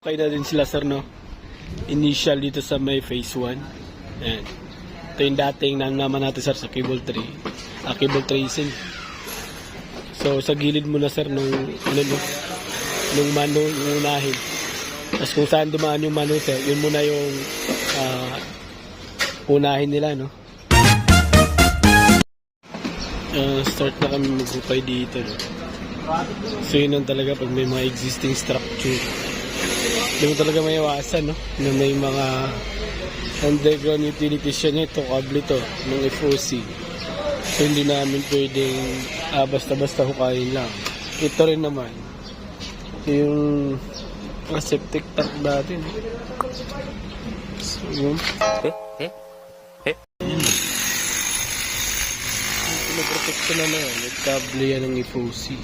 Okay na din sila sir, no? Initial dito sa may phase 1. Ayan. Ito yung dating naman natin sir sa cable tray. Cable tracing. So sa gilid muna sir nung nung mano yung unahin. Tapos kung saan dumaan yung mano sir, yun muna yung unahin nila, no? Start na kami maghupay dito, no? So yun lang talaga pag may mga existing structure. Hindi mo talaga may iwasan, no? Na may mga underground utilities yan. Ito, kable to, ng FOC. So hindi namin pwedeng basta-basta hukayin lang. Ito rin naman, yung septic tank natin. So yun. Pinaprotekto na yan. Nagkable yan ng FOC.